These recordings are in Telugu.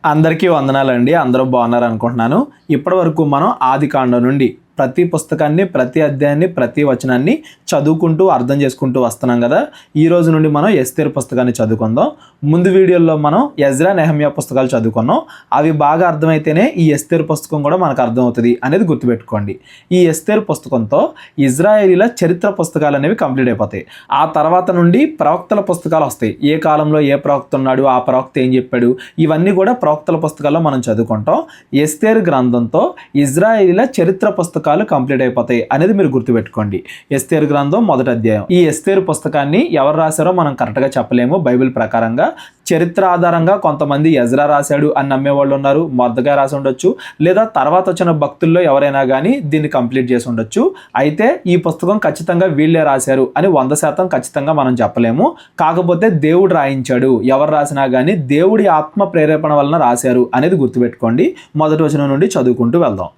అందరికీ వందనాలండి. అందరూ బాగున్నారు అనుకుంటున్నాను. ఇప్పటివరకు మనం ఆదికాండం నుండి ప్రతి పుస్తకాన్ని, ప్రతి అధ్యాయాన్ని, ప్రతి వచనాన్ని చదువుకుంటూ అర్థం చేసుకుంటూ వస్తున్నాం కదా. ఈ రోజు నుండి మనం ఎస్తేరు పుస్తకాన్ని చదువుకుందాం. ముందు వీడియోలో మనం ఎజ్రా, నెహమ్యా పుస్తకాలు చదువుకున్నాం. అవి బాగా అర్థమైతేనే ఈ ఎస్తేరు పుస్తకం కూడా మనకు అర్థమవుతుంది అనేది గుర్తుపెట్టుకోండి. ఈ ఎస్తేరు పుస్తకంతో ఇజ్రాయేలీల చరిత్ర పుస్తకాలు అనేవి కంప్లీట్ అయిపోతాయి. ఆ తర్వాత నుండి ప్రవక్తల పుస్తకాలు వస్తాయి. ఏ కాలంలో ఏ ప్రవక్త ఉన్నాడు, ఆ ప్రవక్త ఏం చెప్పాడు, ఇవన్నీ కూడా ప్రవక్తల పుస్తకాల్లో మనం చదువుకుంటాం. ఎస్తేరు గ్రంథంతో ఇజ్రాయేలీల చరిత్ర పుస్తకాలు కంప్లీట్ అయిపోతాయి అనేది మీరు గుర్తుపెట్టుకోండి. ఎస్తేరు గ్రంథం మొదటి అధ్యాయం. ఈ ఎస్తేరు పుస్తకాన్ని ఎవరు రాశారో మనం కరెక్ట్గా చెప్పలేము. బైబిల్ ప్రకారంగా చరిత్ర ఆధారంగా కొంతమంది ఎజ్రా రాశాడు అని నమ్మేవాళ్ళు ఉన్నారు, మొర్దెకై రాసి ఉండొచ్చు, లేదా తర్వాత వచ్చిన భక్తుల్లో ఎవరైనా కానీ దీన్ని కంప్లీట్ చేసి ఉండొచ్చు. అయితే ఈ పుస్తకం ఖచ్చితంగా వీళ్ళే రాశారు అని 100% ఖచ్చితంగా మనం చెప్పలేము. కాకపోతే దేవుడు రాయించాడు, ఎవరు రాసినా కానీ దేవుడి ఆత్మ ప్రేరేపణ వలన రాశారు అనేది గుర్తుపెట్టుకోండి. మొదటి వచనం నుండి చదువుకుంటూ వెళ్దాం.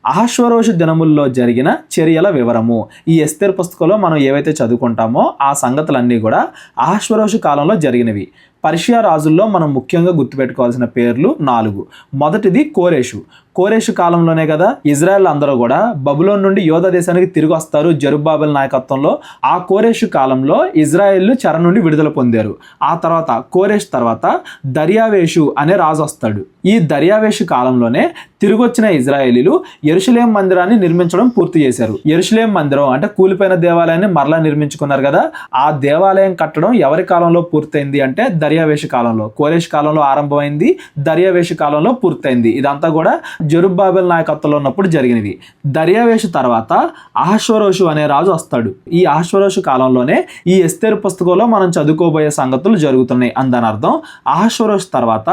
అహష్వేరోషు దినముల్లో జరిగిన చర్యల వివరము. ఈ ఎస్తేరు పుస్తకంలో మనం ఏవైతే చదువుకుంటామో ఆ సంగతులన్నీ కూడా అహష్వేరోషు కాలంలో జరిగినవి. పర్షియా రాజుల్లో మనం ముఖ్యంగా గుర్తుపెట్టుకోవాల్సిన పేర్లు 4. మొదటిది కోరేషు. కోరేషు కాలంలోనే కదా ఇజ్రాయెల్ అందరూ కూడా బబులోన్ నుండి యోధా దేశానికి తిరిగి వస్తారు జెరుబ్బాబెల్ నాయకత్వంలో. ఆ కోరేషు కాలంలో ఇజ్రాయెల్ చెర నుండి విడుదల పొందారు. ఆ తర్వాత కోరేషు తర్వాత దర్యావేషు అనే రాజు వస్తాడు. ఈ దర్యావేషు కాలంలోనే తిరిగి వచ్చిన ఇజ్రాయేలీలు యెరూషలేం మందిరాన్ని నిర్మించడం పూర్తి చేశారు. యెరూషలేం మందిరం అంటే కూలిపోయిన దేవాలయాన్ని మరలా నిర్మించుకున్నారు కదా. ఆ దేవాలయం కట్టడం ఎవరి కాలంలో పూర్తయింది అంటే దర్యావేషు కాలంలో. కోరేషు కాలంలో ఆరంభమైంది, దర్యావేషు కాలంలో పూర్తయింది. ఇదంతా కూడా జెరుబ్బాబెల్ నాయకత్వంలో ఉన్నప్పుడు జరిగినవి. దర్యావేషు తర్వాత అహష్వేరోషు అనే రాజు వస్తాడు. ఈ అహష్వేరోషు కాలంలోనే ఈ ఎస్తేరు పుస్తకంలో మనం చదువుకోబోయే సంగతులు జరుగుతున్నాయి అందని అర్థం. అహష్వేరోషు తర్వాత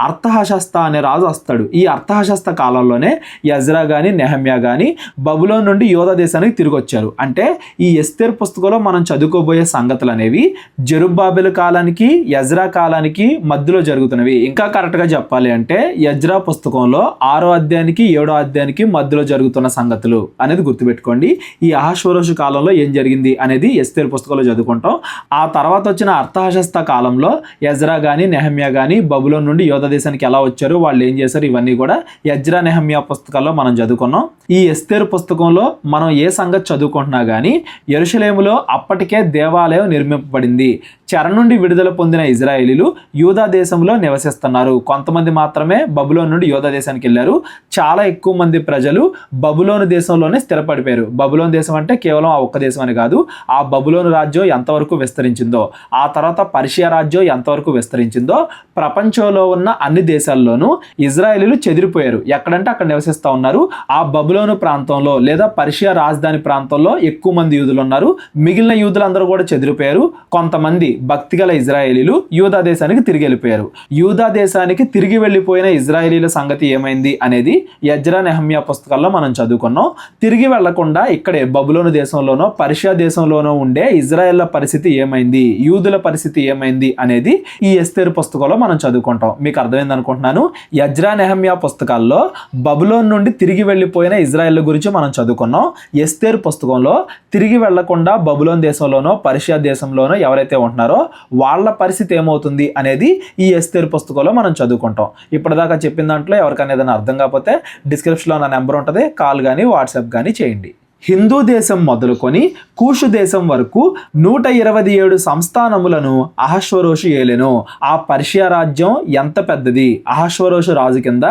అర్తహషస్త అనే రాజు వస్తాడు. ఈ అర్తహషస్త కాలంలోనే ఎజ్రా గాని, నెహమ్యా గాని బబులోన్ నుండి యోధా దేశానికి తిరిగి వచ్చారు. అంటే ఈ ఎస్తేరు పుస్తకంలో మనం చదువుకోబోయే సంగతులు అనేవి జెరుబ్బాబెల్ కాలానికి, ఎజ్రా కాలానికి మధ్యలో జరుగుతున్నవి. ఇంకా కరెక్ట్గా చెప్పాలి అంటే ఎజ్రా పుస్తకంలో 6వ అధ్యాయానికి 7వ అధ్యాయానికి మధ్యలో జరుగుతున్న సంగతులు అనేది గుర్తుపెట్టుకోండి. ఈ అహష్వేరోషు కాలంలో ఏం జరిగింది అనేది ఎస్తేరు పుస్తకంలో చదువుకుంటాం. ఆ తర్వాత వచ్చిన అర్తహషస్త కాలంలో ఎజ్రా గాని, నెహమ్యా గాని బబులోన్ నుండి యోధా దేశానికి ఎలా వచ్చారు, వాళ్ళు ఏం చేశారు, ఇవన్నీ కూడా ఎజ్రా, నెహమ్యా పుస్తకాల్లో మనం చదువుకున్నాం. ఈ ఎస్తేరు పుస్తకంలో మనం ఏ సంగతి చదువుకుంటున్నా కానీ యెరూషలేములో అప్పటికే దేవాలయం నిర్మింపబడింది. చెర నుండి విడుదల పొందిన ఇజ్రాయేలీలు యూదా దేశంలో నివసిస్తున్నారు. కొంతమంది మాత్రమే బబులోన్ నుండి యోధా దేశానికి వెళ్ళారు. చాలా ఎక్కువ మంది ప్రజలు బబులోను దేశంలోనే స్థిరపడిపోయారు. బబులోను దేశం అంటే కేవలం ఆ ఒక్క దేశం అని కాదు. ఆ బబులోను రాజ్యం ఎంతవరకు విస్తరించిందో, ఆ తర్వాత పర్షియా రాజ్యం ఎంతవరకు విస్తరించిందో, ప్రపంచంలో ఉన్న అన్ని దేశాల్లోనూ ఇజ్రాయేలీలు చెదిరిపోయారు. ఎక్కడంటే అక్కడ నివసిస్తూ ఉన్నారు. ఆ బబులోను ప్రాంతంలో లేదా పర్షియా రాజధాని ప్రాంతంలో ఎక్కువ మంది యూదులు ఉన్నారు. మిగిలిన యూదులందరూ కూడా చెదిరిపోయారు. కొంతమంది భక్తిగల ఇజ్రాయేలీలు యూదా దేశానికి తిరిగి వెళ్ళిపోయారు. యూదా దేశానికి తిరిగి వెళ్ళిపోయిన ఇజ్రాయేలీల సంగతి ఏమైంది అనేది ఎజ్రా, నెహమ్యా పుస్తకాల్లో మనం చదువుకున్నాం. తిరిగి వెళ్లకుండా ఇక్కడే బబులోను దేశంలోనో పర్షియా దేశంలోనో ఉండే ఇజ్రాయేళ్ల పరిస్థితి ఏమైంది, యూదుల పరిస్థితి ఏమైంది అనేది ఈ ఎస్తేరు పుస్తకంలో మనం చదువుకుంటాం. మీకు అర్థమైంది అనుకుంటున్నాను. ఎజ్రా, నెహమ్యా పుస్తకాల్లో బబులోన్ నుండి తిరిగి వెళ్ళిపోయిన ఇజ్రాయేళ్ల గురించి మనం చదువుకున్నాం. ఎస్తేరు పుస్తకంలో తిరిగి వెళ్లకుండా బబులోన్ దేశంలోనో పర్షియా దేశంలోనో ఎవరైతే ఉంటున్నారో వాళ్ళ పరిస్థితి ఏమవుతుంది అనేది ఈ ఎస్తేరు పుస్తకంలో మనం చదువుకుంటాం. ఇప్పటిదాకా చెప్పిన దాంట్లో ఎవరికైనా ఏదైనా అర్థం కాకపోతే డిస్క్రిప్షన్లో నా నెంబర్ ఉంటుంది, కాల్ కానీ వాట్సాప్ కానీ చేయండి. హిందూ దేశం మొదలుకొని కూషు దేశం వరకు 127 సంస్థానములను అహష్వేరోషు ఏలెను. ఆ పర్షియా రాజ్యం ఎంత పెద్దది, అహష్వేరోషు రాజు కింద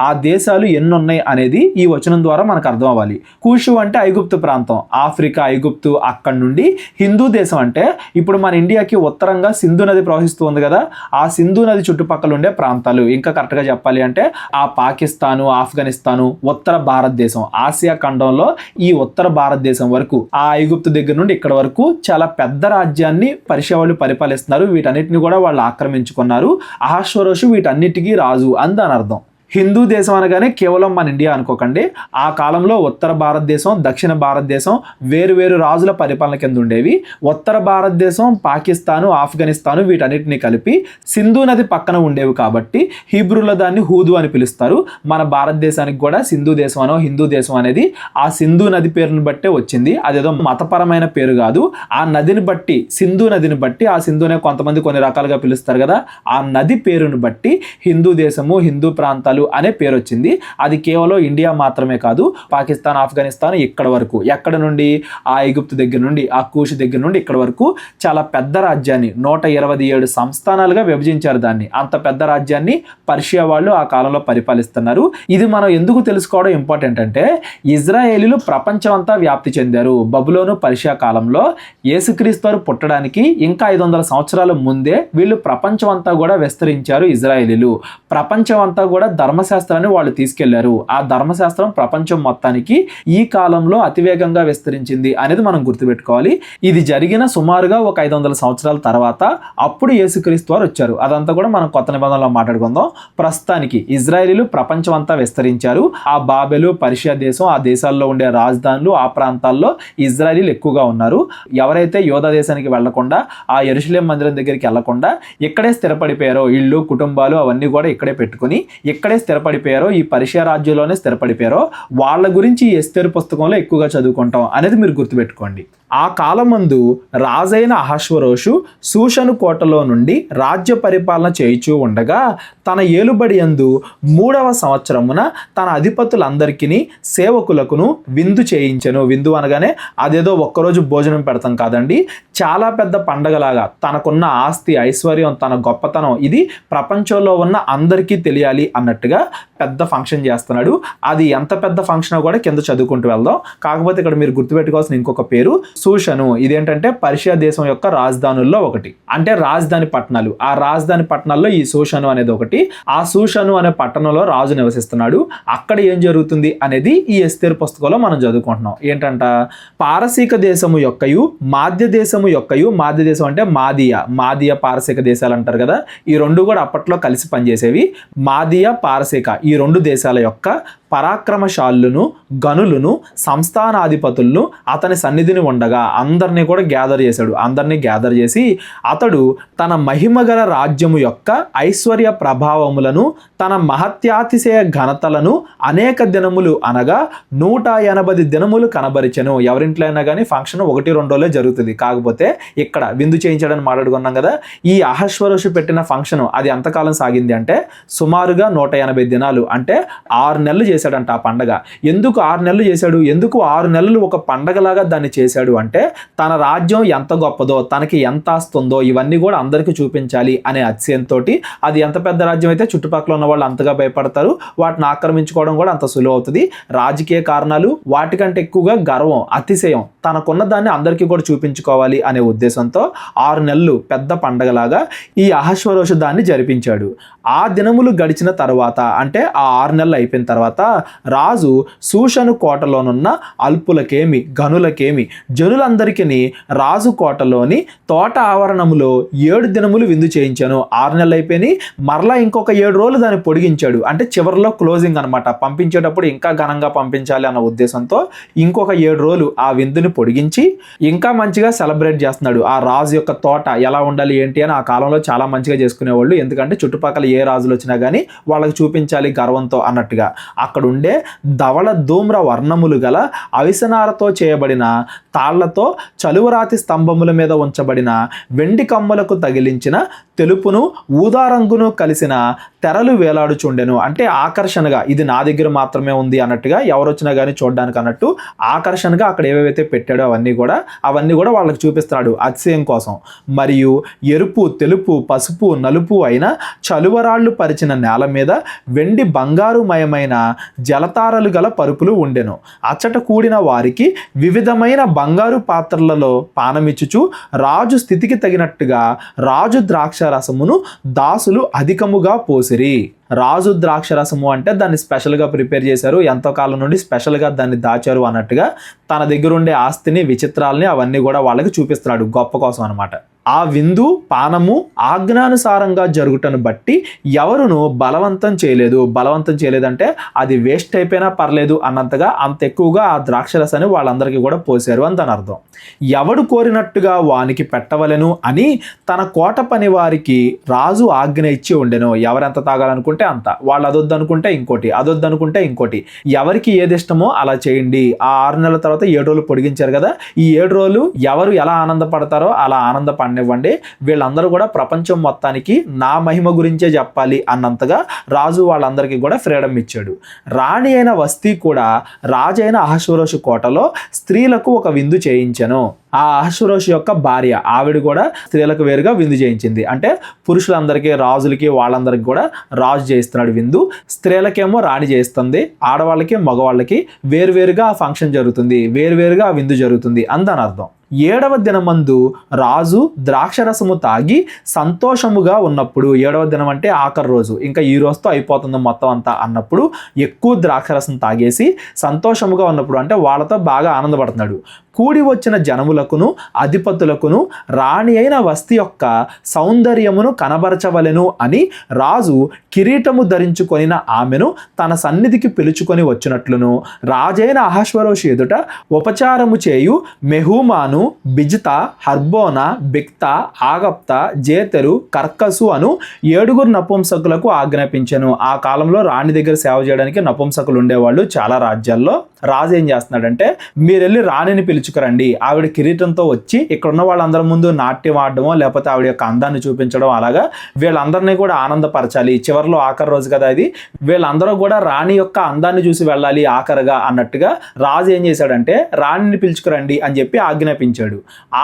ఆ దేశాలు ఎన్నున్నాయి అనేది ఈ వచనం ద్వారా మనకు అర్థం అవ్వాలి. కూషు అంటే ఐగుప్తు ప్రాంతం, ఆఫ్రికా, ఐగుప్తు, అక్కడి నుండి హిందూ దేశం అంటే ఇప్పుడు మన ఇండియాకి ఉత్తరంగా సింధు నది ప్రవహిస్తూ ఉంది కదా, ఆ సింధు నది చుట్టుపక్కల ఉండే ప్రాంతాలు. ఇంకా కరెక్ట్గా చెప్పాలి అంటే ఆ పాకిస్తాను, ఆఫ్ఘనిస్తాను, ఉత్తర భారతదేశం, ఆసియా ఖండంలో ఈ ఉత్తర భారతదేశం వరకు, ఆ ఐగుప్తు దగ్గర నుండి ఇక్కడ వరకు చాలా పెద్ద రాజ్యాన్ని పర్షియా వాళ్ళు పరిపాలిస్తున్నారు. వీటన్నిటిని కూడా వాళ్ళు ఆక్రమించుకున్నారు. అహష్వేరోషు వీటన్నిటికీ రాజు అని దాని అర్థం. హిందూ దేశం అనగానే కేవలం మన ఇండియా అనుకోకండి. ఆ కాలంలో ఉత్తర భారతదేశం, దక్షిణ భారతదేశం వేరు రాజుల పరిపాలన కింద ఉండేవి. ఉత్తర భారతదేశం, పాకిస్తాను, ఆఫ్ఘనిస్తాను వీటన్నిటిని కలిపి సింధు నది పక్కన ఉండేవి కాబట్టి హీబ్రూలో దాన్ని హూదు అని పిలుస్తారు. మన భారతదేశానికి కూడా సింధు దేశం అనో హిందూ దేశం అనేది ఆ సింధు నది పేరుని బట్టే వచ్చింది. అదేదో మతపరమైన పేరు కాదు. ఆ నదిని బట్టి, సింధు నదిని బట్టి, ఆ సింధునే కొంతమంది కొన్ని రకాలుగా పిలుస్తారు కదా, ఆ నది పేరును బట్టి హిందూ దేశము, హిందూ ప్రాంతాలు అనే పేరు వచ్చింది. అది కేవలం ఇండియా మాత్రమే కాదు, పాకిస్తాన్, ఆఫ్ఘనిస్తాన్ ఇక్కడ వరకు, ఎక్కడ నుండి ఆ ఈజిప్ట్ దగ్గర నుండి, ఆ కూష్ దగ్గర నుండి ఇక్కడ వరకు చాలా పెద్ద రాజ్యాన్ని 127 సంస్థానాలుగా విభజించారు దాన్ని. అంత పెద్ద రాజ్యాన్ని పర్షియా వాళ్ళు ఆ కాలంలో పరిపాలిస్తున్నారు. ఇది మనం ఎందుకు తెలుసుకోవడం ఇంపార్టెంట్ అంటే, ఇజ్రాయేలీలు ప్రపంచం అంతా వ్యాప్తి చెందారు. బబులోను, పర్షియా కాలంలో యేసుక్రీస్తు వారు పుట్టడానికి ఇంకా 500 సంవత్సరాల ముందే వీళ్ళు ప్రపంచం అంతా కూడా విస్తరించారు. ఇజ్రాయేలీలు ప్రపంచం అంతా కూడా ధర్మశాస్త్రాన్ని వాళ్ళు తీసుకెళ్లారు. ఆ ధర్మశాస్త్రం ప్రపంచం మొత్తానికి ఈ కాలంలో అతివేగంగా విస్తరించింది అనేది మనం గుర్తుపెట్టుకోవాలి. ఇది జరిగిన సుమారుగా ఒక 500 సంవత్సరాల తర్వాత అప్పుడు యేసుక్రీస్తు వారు వచ్చారు. అదంతా కూడా మనం కొత్త నిబంధనలో మాట్లాడుకుందాం. ప్రస్తుతానికి ఇజ్రాయేలీలు ప్రపంచం అంతా విస్తరించారు. ఆ బాబెలు, పర్షియా దేశం, ఆ దేశాల్లో ఉండే రాజధానులు, ఆ ప్రాంతాల్లో ఇజ్రాయేలీలు ఎక్కువగా ఉన్నారు. ఎవరైతే యోధా దేశానికి వెళ్లకుండా, ఆ యెరూషలేం మందిరం దగ్గరికి వెళ్లకుండా ఇక్కడే స్థిరపడిపోయారో, ఇళ్ళు, కుటుంబాలు అవన్నీ కూడా ఇక్కడే పెట్టుకుని ఇక్కడే స్థిరపడిపోయారో, ఈ పర్షియా రాజ్యంలోనే స్థిరపడిపోయారో వాళ్ళ గురించి ఈ ఎస్తేరు పుస్తకంలో ఎక్కువగా చదువుకుంటాం అనేది మీరు గుర్తుపెట్టుకోండి. ఆ కాలమందు రాజైన అహష్వరోషు షూషను కోటలో నుండి రాజ్య పరిపాలన చేయుచూ ఉండగా తన ఏలుబడి యందు 3వ సంవత్సరమున తన అధిపతులందరికీ సేవకులకును విందు చేయించెను. విందు అనగానే అదేదో ఒక్కరోజు భోజనం పెడతాం కాదండి, చాలా పెద్ద పండగలాగా తనకున్న ఆస్తి, ఐశ్వర్యం, తన గొప్పతనం ఇది ప్రపంచంలో ఉన్న అందరికీ తెలియాలి అన్నట్టుగా పెద్ద ఫంక్షన్ చేస్తున్నాడు. అది ఎంత పెద్ద ఫంక్షన్ కూడా కింద చదువుకుంటూ వెళ్దాం. కాకపోతే ఇక్కడ మీరు గుర్తుపెట్టుకోవాల్సిన ఇంకొక పేరు షూషను. ఇదేంటంటే పర్షియా దేశం యొక్క రాజధానుల్లో ఒకటి, అంటే రాజధాని పట్టణాలు. ఆ రాజధాని పట్టణాల్లో ఈ షూషను అనేది ఒకటి. ఆ షూషను అనే పట్టణంలో రాజు నివసిస్తున్నాడు. అక్కడ ఏం జరుగుతుంది అనేది ఈ ఎస్తేరు పుస్తకంలో మనం చదువుకుంటున్నాం. ఏంటంట, పారసీక దేశము యొక్కయు మాధ్య దేశము యొక్కయు, మాధ్య దేశం అంటే మాదియ పారసీక దేశాలు అంటారు కదా, ఈ రెండు కూడా అప్పట్లో కలిసి పనిచేసేవి. మాదియ, పారసీక ఈ రెండు దేశాల యొక్క పరాక్రమశాలులను, గనులను, సంస్థానాధిపతులను అతని సన్నిధిని ఉండగా అందరినీ కూడా గ్యాదర్ చేశాడు. అందరినీ గ్యాదర్ చేసి అతడు తన మహిమగల రాజ్యము యొక్క ఐశ్వర్య ప్రభావములను, తన మహత్యాతిశయ ఘనతలను అనేక దినములు అనగా 180 దినములు కనబరిచెను. ఎవరింట్లో అయినా కానీ ఫంక్షన్ 1-2 రోజులే జరుగుతుంది. కాకపోతే ఇక్కడ విందు చేయించడానికి మాట్లాడుకున్నాం కదా, ఈ అహష్వరోషు పెట్టిన ఫంక్షన్ అది ఎంతకాలం సాగింది అంటే సుమారుగా 180 దినాలు, అంటే 6 నెలలు చేశాడంట ఆ పండగ. ఎందుకు 6 నెలలు చేశాడు? ఎందుకు 6 నెలలు ఒక పండగలాగా దాన్ని చేశాడు అంటే, తన రాజ్యం ఎంత గొప్పదో, తనకి ఎంత ఆస్తుందో ఇవన్నీ కూడా అందరికీ చూపించాలి అనే అతిశయంతో. అది ఎంత పెద్ద రాజ్యం అయితే చుట్టుపక్కల ఉన్న వాళ్ళు అంతగా భయపడతారు, వాటిని ఆక్రమించుకోవడం కూడా అంత సులువు అవుతుంది. రాజకీయ కారణాలు, వాటికంటే ఎక్కువగా గర్వం, అతిశయం, తనకున్న దాన్ని అందరికీ కూడా చూపించుకోవాలి అనే ఉద్దేశంతో 6 నెలలు పెద్ద పండగలాగా ఈ అహష్వరోషు దాన్ని జరిపించాడు. ఆ దినములు గడిచిన తర్వాత, అంటే ఆ 6 నెలలు అయిపోయిన తర్వాత రాజు షూషను కోటలోనున్న అల్పులకేమి, గనులకేమి, జనులందరికీ రాజు కోటలోని తోట ఆవరణములో 7 దినములు విందు చేయించాను. 6 నెలలు అయిపోయి మరలా ఇంకొక 7 రోజులు దాన్ని పొడిగించాడు. అంటే చివరిలో క్లోజింగ్ అనమాట. పంపించేటప్పుడు ఇంకా ఘనంగా పంపించాలి అన్న ఉద్దేశంతో ఇంకొక 7 రోజులు ఆ విందుని పొడిగించి ఇంకా మంచిగా సెలబ్రేట్ చేస్తున్నాడు. ఆ రాజు యొక్క తోట ఎలా ఉండాలి ఏంటి అని ఆ కాలంలో చాలా మంచిగా చేసుకునేవాళ్ళు. ఎందుకంటే చుట్టుపక్కల ఏ రాజులు వచ్చినా కానీ వాళ్ళకి చూపించాలి గర్వంతో అన్నట్టుగా. అక్కడ ఉండే ధవళ ధూమ్ర వర్ణములు గల అవిసనారతో చేయబడిన తాళ్లతో చలువరాతి స్తంభముల మీద ఉంచబడిన వెండి కమ్ములకు తగిలించిన తెలుపును ఊదా రంగును కలిసిన తెరలు వేలాడుచుండెను. అంటే ఆకర్షణగా, ఇది నా దగ్గర మాత్రమే ఉంది అన్నట్టుగా, ఎవరు వచ్చినా కానీ చూడడానికి అన్నట్టు ఆకర్షణగా అక్కడ ఏవేవైతే పెట్టాడో అవన్నీ కూడా వాళ్ళకి చూపిస్తున్నాడు అతిశయం కోసం. మరియు ఎరుపు, తెలుపు, పసుపు, నలుపు అయిన చలువరాళ్లు పరిచిన నేల మీద వెండి బంగారుమయమైన జలతారలు గల పరుపులు ఉండెను. అచ్చట కూడిన వారికి వివిధమైన బంగారు పాత్రలలో పానమిచ్చుచు రాజు స్థితికి తగినట్టుగా రాజు ద్రాక్ష రసమును దాసులు అధికముగా పోసిరి. రాజు ద్రాక్షరసము అంటే దాన్ని స్పెషల్గా ప్రిపేర్ చేశారు, ఎంతో కాలం నుండి స్పెషల్గా దాన్ని దాచారు అన్నట్టుగా తన దగ్గర ఉండే ఆస్తిని, విచిత్రాలని అవన్నీ కూడా వాళ్ళకి చూపిస్తున్నాడు గొప్ప కోసం అనమాట. ఆ విందు పానము ఆజ్ఞానుసారంగా జరుగుటను బట్టి ఎవరును బలవంతం చేయలేదంటే అది వేస్ట్ అయిపోయినా పర్లేదు అన్నంతగా అంత ఎక్కువగా ఆ ద్రాక్షరసాన్ని వాళ్ళందరికీ కూడా పోసారు అని దాని అర్థం. ఎవడు కోరినట్టుగా వానికి పెట్టవలెను అని తన కోట పని వారికి రాజు ఆజ్ఞ ఇచ్చి ఉండెను. ఎవరెంత తాగాలనుకుంటే అంత, వాళ్ళు అదొద్దనుకుంటే ఇంకోటి, అదొద్దనుకుంటే ఇంకోటి, ఎవరికి ఏది ఇష్టమో అలా చేయండి. ఆ 6 నెలల తర్వాత 7 రోజులు పొడిగించారు కదా, ఈ 7 రోజులు ఎవరు ఎలా ఆనందపడతారో అలా ఆనందపడనివ్వండి. వీళ్ళందరూ కూడా ప్రపంచం మొత్తానికి నా మహిమ గురించే చెప్పాలి అన్నంతగా రాజు వాళ్ళందరికీ కూడా ఫ్రీడమ్ ఇచ్చాడు. రాణి అయిన వస్తీ కూడా రాజైన అహష్వేరోషు కోటలో స్త్రీలకు ఒక విందు చేయించెను. ఆ అహష్వేరోషు యొక్క భార్య, ఆవిడ కూడా స్త్రీలకు వేరుగా విందు చేయించింది. అంటే పురుషులందరికీ, రాజులకి, వాళ్ళందరికీ కూడా రాజు చేయిస్తున్నాడు విందు. స్త్రీలకేమో రాణి చేయిస్తుంది, ఆడవాళ్ళకి మగవాళ్ళకి వేరువేరుగా ఆ ఫంక్షన్ జరుగుతుంది, వేరువేరుగా ఆ విందు జరుగుతుంది అందని అర్థం. 7వ దినమందు రాజు ద్రాక్షరసము తాగి సంతోషముగా ఉన్నప్పుడు, 7వ దినం అంటే ఆఖరి రోజు, ఇంకా ఈ రోజుతో అయిపోతుంది మొత్తం అంతా అన్నప్పుడు ఎక్కువ ద్రాక్షరసం తాగేసి సంతోషముగా ఉన్నప్పుడు అంటే వాళ్ళతో బాగా ఆనందపడుతున్నాడు. కూడి వచ్చిన జనములకును అధిపతులకును రాణి అయిన వస్తీ యొక్క సౌందర్యమును కనబరచవలెను అని రాజు కిరీటము ధరించుకొనిన ఆమెను తన సన్నిధికి పిలుచుకొని వచ్చినట్లును, రాజైన అహష్వేరోషు ఎదుట ఉపచారము చేయు మెహూమాను, బిజ్తా, హర్బోనా, బిక్తా, ఆగప్త, జేతెరు, కర్కసు అను 7 నపుంసకులకు ఆజ్ఞాపించెను. ఆ కాలంలో రాణి దగ్గర సేవ చేయడానికి నపుంసకులు ఉండేవాళ్ళు చాలా రాజ్యాల్లో. రాజు ఏం చేస్తున్నాడంటే, మీరెళ్ళి రాణిని పిలుచుకురండి, ఆవిడ కిరీటంతో వచ్చి ఇక్కడ ఉన్న వాళ్ళందరి ముందు నాట్యం ఆడడమో లేకపోతే ఆవిడ యొక్క అందాన్ని చూపించడం, అలాగా వీళ్ళందరినీ కూడా ఆనందపరచాలి. చివరిలో ఆఖరి రోజు కదా ఇది, వీళ్ళందరూ కూడా రాణి యొక్క అందాన్ని చూసి వెళ్ళాలి ఆఖరిగా అన్నట్టుగా రాజు ఏం చేశాడంటే రాణిని పిలుచుకురండి అని చెప్పి ఆజ్ఞాపించాడు.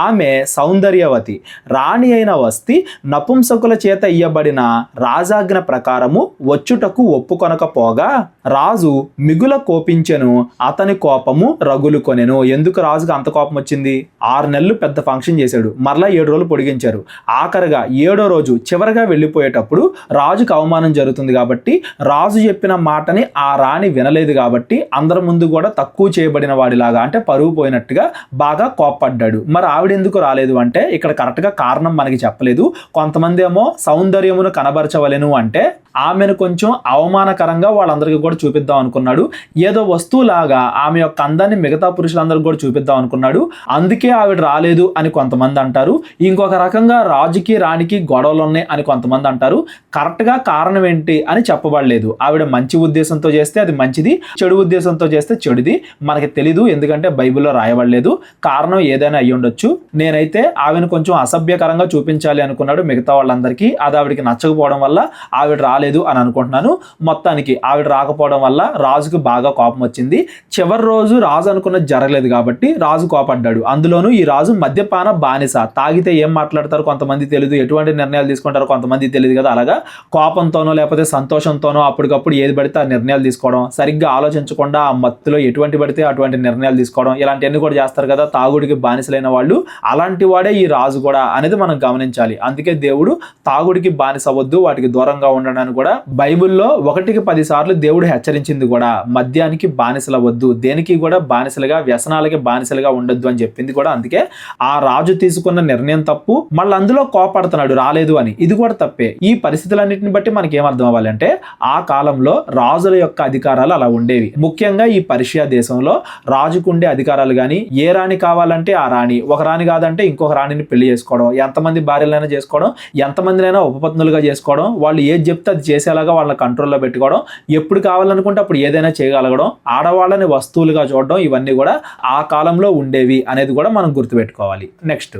ఆమె సౌందర్యవతి. రాణి అయిన వస్తీ నపుంసకుల చేత ఇయ్యబడిన రాజాజ్ఞ ప్రకారము వచ్చుటకు ఒప్పుకొనకపోగా రాజు మిగుల కోపించెను, అతని కోపము రగులు కొనెను. ఎందుకు రాజుకు అంత కోపం వచ్చింది? 6 నెలలు పెద్ద ఫంక్షన్ చేశాడు, మరలా 7 రోజులు పొడిగించారు. ఆఖరిగా 7వ రోజు చివరిగా వెళ్ళిపోయేటప్పుడు రాజుకు అవమానం జరుగుతుంది కాబట్టి, రాజు చెప్పిన మాటని ఆ రాణి వినలేదు కాబట్టి అందరి ముందు కూడా తక్కువ చేయబడిన వాడిలాగా, అంటే పరువు పోయినట్టుగా బాగా కోప్పడ్డాడు. మరి ఆవిడ ఎందుకు రాలేదు అంటే ఇక్కడ కరెక్ట్గా కారణం మనకి చెప్పలేదు. కొంతమంది ఏమో సౌందర్యమును కనబరచవలెను అంటే ఆమెను కొంచెం అవమానకరంగా వాళ్ళందరికీ కూడా చూపిద్దాం అనుకున్నాడు. ఏదో వస్తువులాగా ఆమె యొక్క అందాన్ని మిగతా పురుషులందరికీ కూడా చూపిద్దాం అనుకున్నాడు. అందుకే ఆవిడ రాలేదు అని కొంతమంది అంటారు. ఇంకొక రకంగా రాజుకి రాణికి గొడవలు ఉన్నాయి అని కొంతమంది అంటారు. కరెక్ట్గా కారణం ఏంటి అని చెప్పబడలేదు. ఆవిడ మంచి ఉద్దేశంతో చేస్తే అది మంచిది, చెడు ఉద్దేశంతో చేస్తే చెడుది, మనకి తెలీదు, ఎందుకంటే బైబిల్లో రాయబడలేదు. కారణం ఏదైనా అయ్యి ఉండొచ్చు. నేనైతే ఆవిడని కొంచెం అసభ్యకరంగా చూపించాలి అనుకున్నాడు మిగతా వాళ్ళందరికీ. అది ఆవిడకి నచ్చకపోవడం వల్ల ఆవిడ రాలేదు అని అనుకుంటున్నాను. మొత్తానికి ఆవిడ రాకపోవడం వల్ల రాజుకు బాగా కోపం వచ్చింది. చివరి రోజు రాజు అనుకున్నది జరగలేదు కాబట్టి రాజు కోపడ్డాడు. అందులోనూ ఈ రాజు మద్యపాన బానిస. తాగితే ఏం మాట్లాడతారు కొంతమంది తెలియదు, ఎటువంటి నిర్ణయాలు తీసుకుంటారో కొంతమంది తెలియదు కదా. అలాగా కోపంతోనో లేకపోతే సంతోషంతోనో అప్పటికప్పుడు ఏది పడితే ఆ నిర్ణయాలు తీసుకోవడం, సరిగ్గా ఆలోచించకుండా ఆ మత్తులో ఎటువంటి పడితే అటువంటి నిర్ణయాలు తీసుకోవడం, ఇలాంటివన్నీ కూడా చేస్తారు కదా తాగుడికి బానిసలైన వాళ్ళు. అలాంటి వాడే ఈ రాజు కూడా అనేది మనం గమనించాలి. అందుకే దేవుడు తాగుడికి బానిస అవ్వద్దు, వాటికి దూరంగా ఉండడానికి కూడా బైబిల్లో 1కి 10 సార్లు దేవుడు హెచ్చరించింది కూడా. మద్యానికి బానిసలు అవ్వద్దు, దేనికి కూడా బానిసలుగా, వ్యసనాలకి బానిసలుగా ఉండొద్దు అని చెప్పింది కూడా. అందుకే ఆ రాజు తీసుకున్న నిర్ణయం తప్పు, మళ్ళీ అందులో కోపడుతున్నాడు రాలేదు అని, ఇది కూడా తప్పే. ఈ పరిస్థితులన్నింటిని బట్టి మనకి ఏం అర్థం అవ్వాలంటే ఆ కాలంలో రాజుల యొక్క అధికారాలు అలా ఉండేవి. ముఖ్యంగా ఈ పర్షియా దేశంలో రాజుకుండే అధికారాలు కానీ, ఏ రాణి కావాలంటే ఆ రాణి, ఒక రాణి కాదంటే ఇంకొక రాణిని పెళ్లి చేసుకోవడం, ఎంతమంది భార్యలైనా చేసుకోవడం, ఎంతమందినైనా ఉపపత్నులుగా చేసుకోవడం, వాళ్ళు ఏది చెప్తే అది చేసేలాగా వాళ్ళని కంట్రోల్లో పెట్టుకోవడం, ఎప్పుడు కావాలనుకుంటే అప్పుడు ఏదైనా చేయగలగడం, ఆడవాళ్ళని వస్తువులుగా చూడడం, ఇవన్నీ కూడా ఆ కాలంలో ఉండేవి అనేది కూడా మనం గుర్తుపెట్టుకోవాలి. నెక్స్ట్,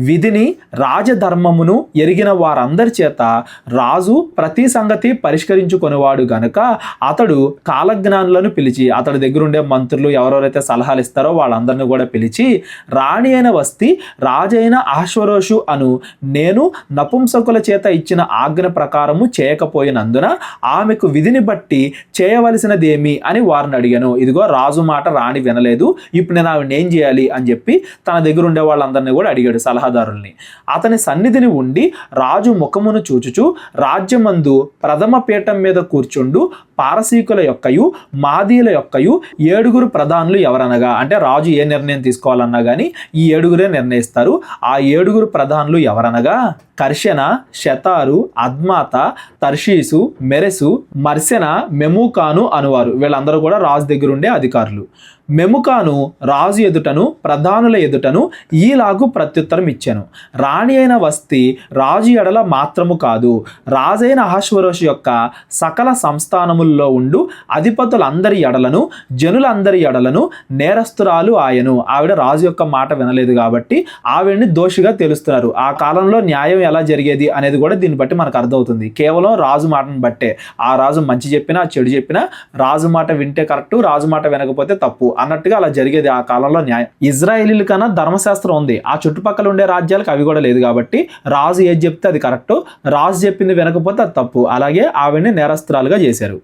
విధిని రాజధర్మమును ఎరిగిన వారందరి చేత రాజు ప్రతి సంగతి పరిష్కరించుకొనివాడు గనుక అతడు కాలజ్ఞానులను పిలిచి, అతడి దగ్గర ఉండే మంత్రులు ఎవరెవరైతే సలహాలు ఇస్తారో వాళ్ళందరినీ కూడా పిలిచి, రాణి అయిన వస్తీ రాజైన అహష్వేరోషు అను నేను నపుంసకుల చేత ఇచ్చిన ఆజ్ఞ ప్రకారము చేయకపోయినందున ఆమెకు విధిని బట్టి చేయవలసినదేమి అని వారిని అడిగాను. ఇదిగో రాజు మాట రాణి వినలేదు, ఇప్పుడు నేను ఆవిడ ఏం చేయాలి అని చెప్పి తన దగ్గర ఉండే వాళ్ళందరినీ కూడా అడిగాడు. అడిగాడు సలహాదారుల్ని. అతని సన్నిధిని ఉండి రాజు ముఖమును చూచుచు రాజ్యమందు ప్రథమ పీఠం మీద కూర్చుండు పారసీకుల యొక్కయు మాదీల యొక్కయు 7 ప్రధానులు ఎవరనగా, అంటే రాజు ఏ నిర్ణయం తీసుకోవాలన్నా కానీ ఈ 7 నిర్ణయిస్తారు. ఆ 7 ప్రధానులు ఎవరనగా కర్షణ, షతారు, అద్మాత, తర్షీసు, మెరెసు, మర్సెన, మెమూకాను అనువారు. వీళ్ళందరూ కూడా రాజు దగ్గర ఉండే అధికారులు. మెముకాను రాజు ఎదుటను ప్రధానుల ఎదుటను ఈలాగు ప్రత్యుత్తరం ఇచ్చాను. రాణి అయిన వస్తి రాజు ఎడల మాత్రము కాదు, రాజైన అహశ్వరోషు యొక్క సకల సంస్థానముల్లో ఉండు అధిపతులందరి ఎడలను జనులందరి ఎడలను నేరస్తురాలు ఆయను. ఆవిడ రాజు యొక్క మాట వినలేదు కాబట్టి ఆవిడని దోషిగా తెలుస్తున్నారు. ఆ కాలంలో న్యాయం ఎలా జరిగేది అనేది కూడా దీన్ని బట్టి మనకు అర్థమవుతుంది. కేవలం రాజు మాటను బట్టే, ఆ రాజు మంచి చెప్పినా చెడు చెప్పినా రాజు మాట వింటే కరెక్టు, రాజు మాట వినకపోతే తప్పు అన్నట్టుగా అలా జరిగేది ఆ కాలంలో న్యాయం. ఇజ్రాయేలీల కన్నా ధర్మశాస్త్రం ఉంది, ఆ చుట్టుపక్కల ఉండే రాజ్యాలకు అవి కూడా లేదు కాబట్టి రాజు ఏది చెప్తే అది కరెక్టు, రాజు చెప్పింది వినకపోతే అది తప్పు. అలాగే ఆవిడ్ని నేరస్తురాలుగా చేశారు.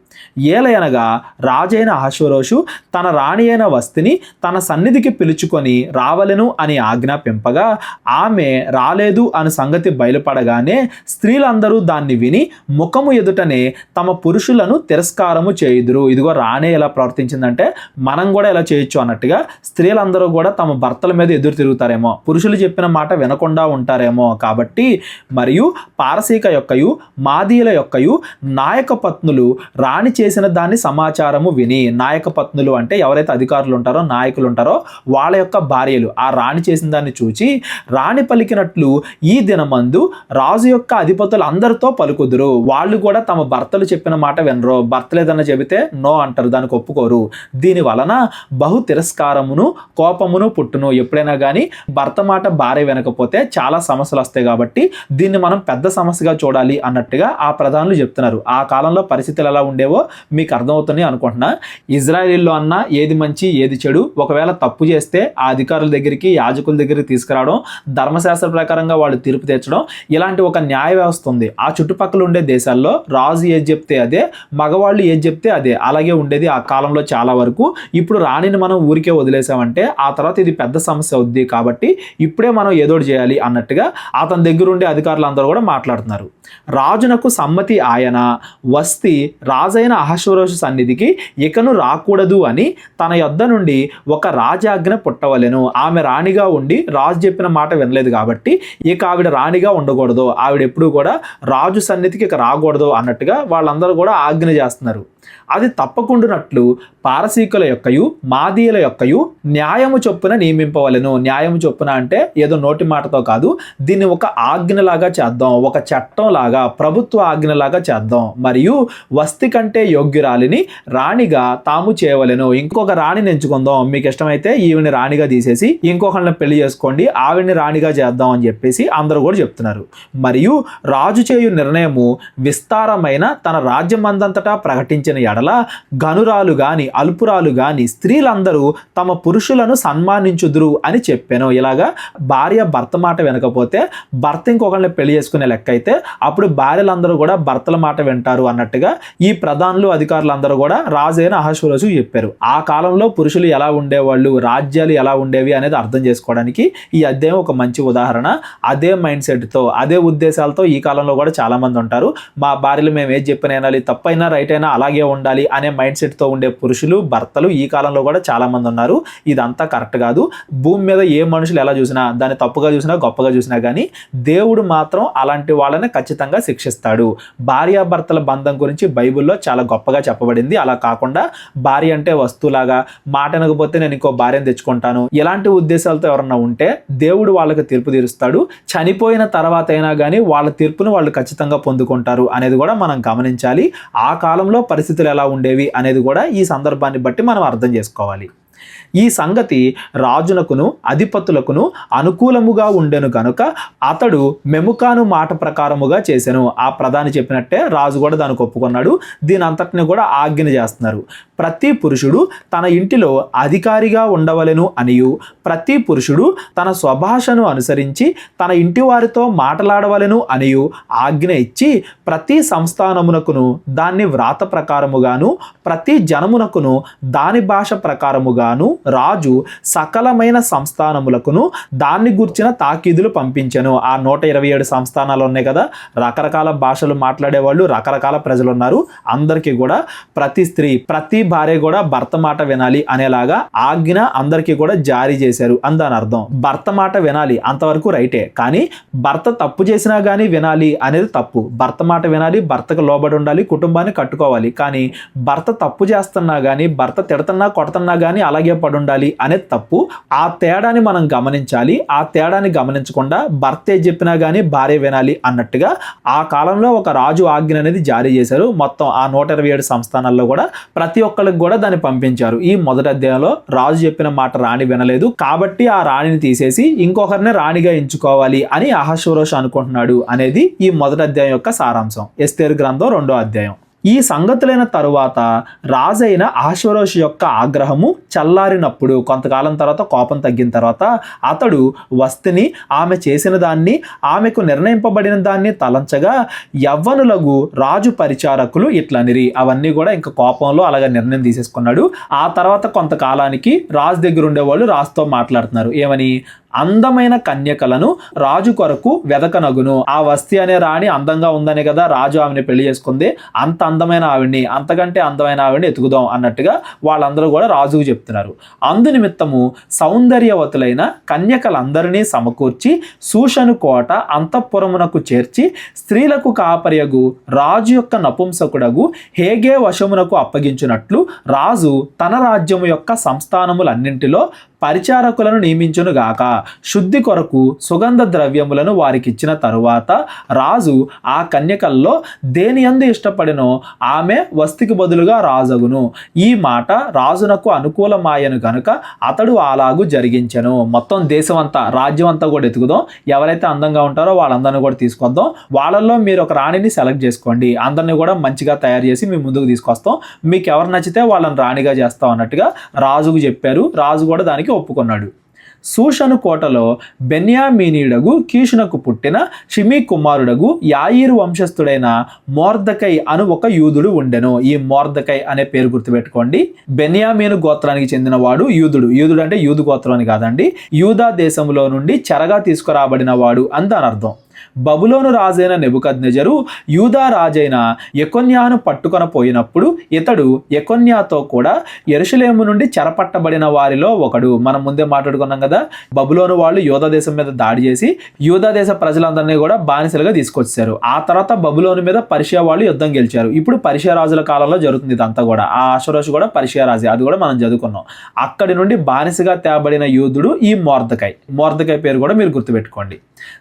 ఏలయనగా రాజైన అహశ్వరోషు తన రాణి అయిన వస్తిని తన సన్నిధికి పిలుచుకొని రావలెను అని ఆజ్ఞాపింపగా ఆమె రాలేదు అని సంగతి బయలుపడగానే స్త్రీలందరూ దాన్ని విని ముఖము ఎదుటనే తమ పురుషులను తిరస్కారము చేయుదురు. ఇదిగో రాణి ఎలా ప్రవర్తించిందంటే మనం కూడా ఎలా చేయొచ్చు అన్నట్టుగా స్త్రీలందరూ కూడా తమ భర్తల మీద ఎదురు తిరుగుతారేమో, పురుషులు చెప్పిన మాట వినకుండా ఉంటారేమో. కాబట్టి మరియు పారసీక యొక్కయు మాదీల యొక్కయు నాయక పత్నులు రాణి చేసిన దాన్ని సమాచారము విని, నాయక పత్నులు అంటే ఎవరైతే అధికారులు ఉంటారో నాయకులు ఉంటారో వాళ్ళ యొక్క భార్యలు ఆ రాణి చేసిన దాన్ని చూచి రాణి పలికినట్లు ఈ దినమందు రాజు యొక్క అధిపతులు అందరితో పలుకుదురు. వాళ్ళు కూడా తమ భర్తలు చెప్పిన మాట వినరు, భర్తలు ఏదన్నా చెబితే నో అంటారు, దానికి ఒప్పుకోరు. దీని వలన బహు తిరస్కారమును కోపమును పుట్టును. ఎప్పుడైనా కానీ భర్త మాట భార్య వినకపోతే చాలా సమస్యలు వస్తాయి కాబట్టి దీన్ని మనం పెద్ద సమస్యగా చూడాలి అన్నట్టుగా ఆ ప్రధానులు చెప్తున్నారు. ఆ కాలంలో పరిస్థితులు ఎలా ఉండేవో మీకు అర్థమవుతున్నాయి అనుకుంటున్నా. ఇజ్రాయేలీలో అన్న ఏది మంచి ఏది చెడు, ఒకవేళ తప్పు చేస్తే ఆ అధికారుల దగ్గరికి యాజకుల దగ్గరికి తీసుకురావడం, ధర్మశాస్త్ర ప్రకారంగా వాళ్ళు తీర్పు తీర్చడం, ఇలాంటి ఒక న్యాయ వ్యవస్థ ఉంది. ఆ చుట్టుపక్కల ఉండే దేశాల్లో రాజు ఏది చెప్తే అదే, మగవాళ్ళు ఏది చెప్తే అదే, అలాగే ఉండేది ఆ కాలంలో చాలా వరకు. ఇప్పుడు రాణిని మనం ఊరికే వదిలేసామంటే ఆ తర్వాత ఇది పెద్ద సమస్య అవుద్ది కాబట్టి ఇప్పుడే మనం ఏదోటి చేయాలి అన్నట్టుగా అతని దగ్గర ఉండే అధికారులు అందరూ కూడా మాట్లాడుతున్నారు. రాజునకు సమ్మతి ఆయన వస్తి రాజైన అహశ్వరోషు సన్నిధికి ఇకను రాకూడదు అని తన యొద్ద నుండి ఒక రాజాజ్ఞ పుట్టవలెను. ఆమె రాణిగా ఉండి రాజు చెప్పిన మాట వినలేదు కాబట్టి ఇక ఆవిడ రాణిగా ఉండకూడదు, ఆవిడ ఎప్పుడు కూడా రాజు సన్నిధికి ఇక రాకూడదు అన్నట్టుగా వాళ్ళందరూ కూడా ఆజ్ఞ చేస్తున్నారు. అది తప్పకుండానట్లు పారసీకుల యొక్కయు మాదీయుల యొక్కయు న్యాయము చొప్పున నియమింపవలెను. న్యాయము చొప్పున అంటే ఏదో నోటి మాటతో కాదు, దీన్ని ఒక ఆజ్ఞలాగా చేద్దాం, ఒక చట్టం లాగా, ప్రభుత్వ ఆజ్ఞలాగా చేద్దాం. మరియు వస్తి కంటే యోగ్యురాలిని రాణిగా తాము చేయవలెను. ఇంకొక రాణిని ఎంచుకుందాం, మీకు ఇష్టమైతే ఈవిని రాణిగా తీసేసి ఇంకొకళ్ళని పెళ్లి చేసుకోండి, ఆవిడ్ని రాణిగా చేద్దాం అని చెప్పేసి అందరూ కూడా చెప్తున్నారు. మరియు రాజు చేయు నిర్ణయము విస్తారమైన తన రాజ్యమందంతటా ప్రకటించిన ఎడల గనురాలు గాని అల్పురాలు గాని స్త్రీలందరూ తమ పురుషులను సన్మానించుదురు అని చెప్పాను. ఇలాగా భార్య భర్త మాట వినకపోతే భర్త ఇంకొకరిని పెళ్లి చేసుకునే లెక్క అయితే అప్పుడు భార్యలందరూ కూడా భర్తల మాట వింటారు అన్నట్టుగా ఈ ప్రధానులు అధికారులందరూ కూడా రాజైన అహశ్వరోషు చెప్పారు. ఆ కాలంలో పురుషులు ఎలా ఉండేవాళ్ళు, రాజ్యాలు ఎలా ఉండేవి అనేది అర్థం చేసుకోవడానికి ఈ అధ్యాయం ఒక మంచి ఉదాహరణ. అదే మైండ్ సెట్తో అదే ఉద్దేశాలతో ఈ కాలంలో కూడా చాలా మంది ఉంటారు. మా భార్యలు మేము ఏది చెప్పినా వినాలి, తప్పైనా రైట్ అయినా అలాగే ఉండాలి అనే మైండ్ సెట్తో ఉండే పురుషులు భర్తలు ఈ కాలంలో కూడా చాలా మంది ఉన్నారు. ఇదంతా కరెక్ట్ కాదు. భూమి మీద ఏ మనుషులు ఎలా చూసినా, దాన్ని తప్పుగా చూసినా గొప్పగా చూసినా కానీ దేవుడు మాత్రం అలాంటి వాళ్ళని ఖచ్చితంగా శిక్షిస్తాడు. భార్యాభర్తల బంధం గురించి బైబిల్లో చాలా గొప్పగా చెప్పబడింది. అలా కాకుండా భార్య అంటే వస్తువులాగా, మాట అనకపోతే నేను ఇంకో భార్యను తెచ్చుకుంటాను, ఇలాంటి ఉద్దేశాలతో ఎవరన్నా ఉంటే దేవుడు వాళ్ళకి తీర్పు తీరుస్తాడు. చనిపోయిన తర్వాత అయినా కానీ వాళ్ళ తీర్పును వాళ్ళు ఖచ్చితంగా పొందుకుంటారు అనేది కూడా మనం గమనించాలి. ఆ కాలంలో పరిస్థితులు ఎలా ఉండేవి అనేది కూడా ఈ సందర్భాన్ని బట్టి మనం అర్థం చేసుకోవాలి. ఈ సంగతి రాజునకును అధిపతులకును అనుకూలముగా ఉండెను కనుక అతడు మెముకాను మాట ప్రకారముగా చేసెను. ఆ ప్రధాని చెప్పినట్టే రాజు కూడా దానికి ఒప్పుకున్నాడు. దీని అంతటిని కూడా ఆజ్ఞ చేస్తున్నారు. ప్రతి పురుషుడు తన ఇంటిలో అధికారిగా ఉండవలెను అనియు ప్రతి పురుషుడు తన స్వభాషను అనుసరించి తన ఇంటి వారితో మాట్లాడవలెను అనియు ఆజ్ఞ ఇచ్చి ప్రతి సంస్థానమునకును దాన్ని వ్రాత ప్రకారముగాను ప్రతి జనమునకును దాని భాష ప్రకారముగాను రాజు సకలమైన సంస్థానములకును దాన్ని గూర్చిన తాకీదులు పంపించెను. ఆ 127 సంస్థానాలు ఉన్నాయి కదా, రకరకాల భాషలు మాట్లాడేవాళ్ళు, రకరకాల ప్రజలు ఉన్నారు. అందరికీ కూడా ప్రతి స్త్రీ ప్రతి భార్య కూడా భర్త మాట వినాలి అనేలాగా ఆజ్ఞ అందరికీ కూడా జారీ చేశారు అని దాని అర్థం. భర్త మాట వినాలి అంతవరకు రైటే, కానీ భర్త తప్పు చేసినా కానీ వినాలి అనేది తప్పు. భర్త మాట వినాలి, భర్తకు లోబడి ఉండాలి, కుటుంబాన్ని కట్టుకోవాలి. కానీ భర్త తప్పు చేస్తున్నా కానీ, భర్త తిడుతున్నా కొడుతున్నా కానీ అలాగే పడి ఉండాలి అనేది తప్పు. ఆ తేడాని మనం గమనించాలి. ఆ తేడాని గమనించకుండా భర్త ఏది చెప్పినా కానీ భార్య వినాలి అన్నట్టుగా ఆ కాలంలో ఒక రాజు ఆజ్ఞ అనేది జారీ చేశారు. మొత్తం ఆ 127 సంస్థానాల్లో కూడా ప్రతి ఒక్కరికి కూడా దాన్ని పంపించారు. ఈ మొదటి అధ్యాయంలో రాజు చెప్పిన మాట రాణి వినలేదు కాబట్టి ఆ రాణిని తీసేసి ఇంకొకరిని రాణిగా ఎంచుకోవాలి అని అహష్వేరోషు అనుకుంటున్నాడు అనేది ఈ మొదటి అధ్యాయం యొక్క సారాంశం. ఎస్తేరు గ్రంథం 2వ అధ్యాయం. ఈ సంగతులైన తరువాత రాజైన అహష్వేరోషు యొక్క ఆగ్రహము చల్లారినప్పుడు, కొంతకాలం తర్వాత కోపం తగ్గిన తర్వాత అతడు వస్తిని ఆమె చేసిన దాన్ని ఆమెకు నిర్ణయింపబడిన దాన్ని తలంచగా యవ్వనులకు రాజు పరిచారకులు ఇట్లనిరి. అవన్నీ కూడా ఇంకా కోపంలో అలాగే నిర్ణయం తీసేసుకున్నాడు. ఆ తర్వాత కొంతకాలానికి రాజు దగ్గర ఉండేవాళ్ళు రాజుతో మాట్లాడుతున్నారు. ఏమని? అందమైన కన్యకలను రాజు కొరకు వెదకనగును. ఆ వస్తి అనే రాణి అందంగా ఉందనే కదా రాజు ఆమెను పెళ్లి చేసుకుంది. అంత అందమైన ఆవిడ్ని, అంతకంటే అందమైన ఆవిడ్ని ఎతుకుదాం అన్నట్టుగా వాళ్ళందరూ కూడా రాజుకు చెప్తున్నారు. అందు నిమిత్తము సౌందర్యవతులైన కన్యకలందరినీ సమకూర్చి శూషను కోట అంతఃపురమునకు చేర్చి స్త్రీలకు కాపరియగు రాజు యొక్క నపుంసకుడగు హేగే వశమునకు అప్పగించినట్లు రాజు తన రాజ్యము యొక్క సంస్థానములన్నింటిలో పరిచారకులను నియమించును గాక. శుద్ధి కొరకు సుగంధ ద్రవ్యములను వారికి ఇచ్చిన తరువాత రాజు ఆ కన్యకల్లో దేని యందు ఇష్టపడినో ఆమె వస్తికి బదులుగా రాజగును. ఈ మాట రాజునకు అనుకూలమాయను గనుక అతడు అలాగు జరిగించెను. మొత్తం దేశం అంతా, రాజ్యం అంతా కూడా ఎతుకుదాం. ఎవరైతే అందంగా ఉంటారో వాళ్ళందరినీ కూడా తీసుకొద్దాం. వాళ్ళల్లో మీరు ఒక రాణిని సెలెక్ట్ చేసుకోండి. అందరినీ కూడా మంచిగా తయారు చేసి మీ ముందుకు తీసుకొస్తాం. మీకు ఎవరు నచ్చితే వాళ్ళని రాణిగా చేస్తాం అన్నట్టుగా రాజుకు చెప్పారు. రాజు కూడా దానికి ఒప్పుకున్నాడు. శూషను కోటలో బెన్యామీనీయుడగు కీషునకు పుట్టిన షిమీ కుమారుడగు యాయీరు వంశస్థుడైన మొర్దెకై అను ఒక యూదుడు ఉండెను. ఈ మొర్దెకై అనే పేరు గుర్తుపెట్టుకోండి. బెన్యామీను గోత్రానికి చెందినవాడు యూదుడు. యూదుడు అంటే యూదు గోత్రం అని కాదండి. యూదా దేశంలో నుండి చెరగా తీసుకురాబడిన వాడు అని దాని అర్థం. బబులోను రాజైన నెబుకద్నెజరు యూదా రాజైన యెకొన్యాను పట్టుకొని పోయినప్పుడు ఇతడు యెకొన్యాతో కూడా యెరూషలేము నుండి చెరపట్టబడిన వారిలో ఒకడు. మనం ముందే మాట్లాడుకున్నాం కదా, బబులోను వాళ్ళు యూదా దేశం మీద దాడి చేసి యూదా దేశ ప్రజలందరినీ కూడా బానిసలుగా తీసుకొచ్చారు. ఆ తర్వాత బబులోను మీద పర్షియా వాళ్ళు యుద్ధం గెలిచారు. ఇప్పుడు పర్షియా రాజుల కాలంలో జరుగుతుంది ఇదంతా కూడా. ఆ అహష్వేరోషు కూడా పర్షియా రాజే, అది కూడా మనం చదువుకున్నాం. అక్కడి నుండి బానిసగా తేబడిన యూదుడు ఈ మొర్దెకై. మొర్దెకై పేరు కూడా మీరు గుర్తుపెట్టుకోండి.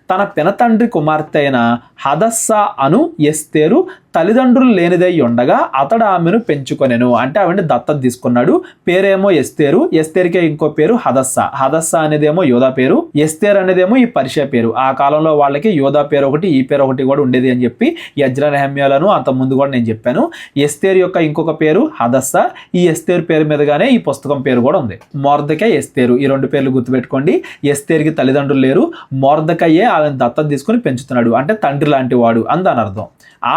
తన పినతండ్రి కుమార్తె అయిన హదస్సా అను ఎస్తేరు తల్లిదండ్రులు లేనిదై ఉండగా అతడు ఆమెను పెంచుకొనెను. అంటే ఆవిడని దత్తత తీసుకున్నాడు. పేరేమో ఎస్తేరు. ఎస్తేరుకే ఇంకో పేరు హదస్సా. హదస్సా అనేదేమో యోధా పేరు, ఎస్తేరు అనేదేమో ఈ పర్షియా పేరు. ఆ కాలంలో వాళ్ళకి యోధా పేరు ఒకటి, ఈ పేరు ఒకటి కూడా ఉండేది అని చెప్పి యజ్రా నెహమ్యాలను అంత ముందు కూడా నేను చెప్పాను. ఎస్తేరు యొక్క ఇంకొక పేరు హదస్సా. ఈ ఎస్తేరు పేరు మీదగానే ఈ పుస్తకం పేరు కూడా ఉంది. మొర్దెకై, ఎస్తేరు, ఈ రెండు పేర్లు గుర్తుపెట్టుకోండి. ఎస్తేరుకి తల్లిదండ్రులు లేరు, మొర్దెకయ్యే ఆమెను దత్తత తీసుకుని పెంచుతున్నాడు. అంటే తండ్రి లాంటి వాడు అని దాని అర్థం.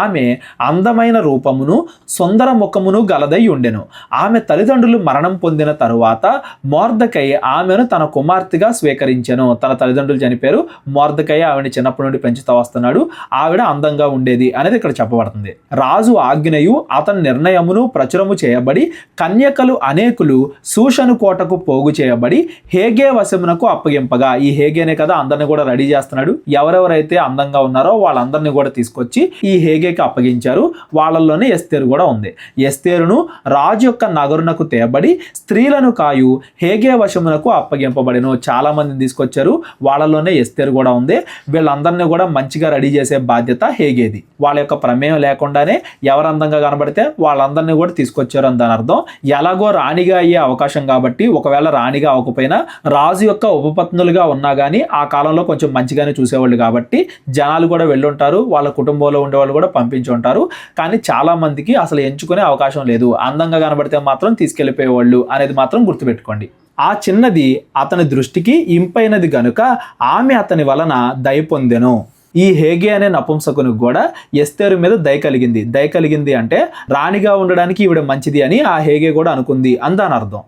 ఆమె అందమైన రూపమును సుందర ముఖమును గలదై ఉండెను. ఆమె తల్లిదండ్రులు మరణం పొందిన తరువాత మొర్దెకై ఆమెను తన కుమార్తెగా స్వీకరించెను. తన తల్లిదండ్రులు చనిపోయారు, మొర్దెకై ఆవిడని చిన్నప్పటి నుండి పెంచుతూ వస్తున్నాడు. ఆవిడ అందంగా ఉండేది అనేది ఇక్కడ చెప్పబడుతుంది. రాజు ఆజ్ఞయు అతని నిర్ణయమును ప్రచురము చేయబడి కన్యకలు అనేకులు శూషను కోటకు పోగు చేయబడి హేగే వశమునకు అప్పగింపగా, ఈ హేగేనే కదా అందరిని కూడా రెడీ చేస్తున్నాడు. ఎవరెవరైతే అందంగా ఉన్నారో వాళ్ళందరినీ కూడా తీసుకొచ్చి ఈ హేగేకి అప్పగించారు. వాళ్ళల్లోనే ఎస్తేరు కూడా ఉంది. ఎస్తేరును రాజు యొక్క నగరునకు తేబడి స్త్రీలను కాయు హేగే వశమునకు అప్పగింపబడిను. చాలా మందిని తీసుకొచ్చారు, వాళ్ళలోనే ఎస్తేరు కూడా ఉంది. వీళ్ళందరినీ కూడా మంచిగా రెడీ చేసే బాధ్యత హేగేది. వాళ్ళ యొక్క ప్రమేయం లేకుండానే ఎవరు అందంగా కనబడితే వాళ్ళందరినీ కూడా తీసుకొచ్చారు అని దాని అర్థం. ఎలాగో రాణిగా అయ్యే అవకాశం కాబట్టి, ఒకవేళ రాణిగా అవ్వకపోయినా రాజు యొక్క ఉపపత్నులుగా ఉన్నా కానీ ఆ కాలంలో కొంచెం మంచిగానే చూసేవాళ్ళు కాబట్టి జనాలు కూడా వెళ్ళుంటారు, వాళ్ళ కుటుంబంలో ఉండేవాళ్ళు కూడా పంపించి ఉంటారు. కానీ చాలా మందికి అసలు ఎంచుకునే అవకాశం లేదు, అందంగా కనబడితే మాత్రం తీసుకెళ్ళిపోయేవాళ్ళు అనేది మాత్రం గుర్తుపెట్టుకోండి. ఆ చిన్నది అతని దృష్టికి ఇంపైనది గనుక ఆమె అతని వలన దయ పొందెను. ఈ హేగే అనే నపుంసకునికి కూడా ఎస్తేరు మీద దయ కలిగింది అంటే రాణిగా ఉండడానికి ఈవిడ మంచిది అని ఆ హేగే కూడా అనుకుంది అని దాని అర్థం.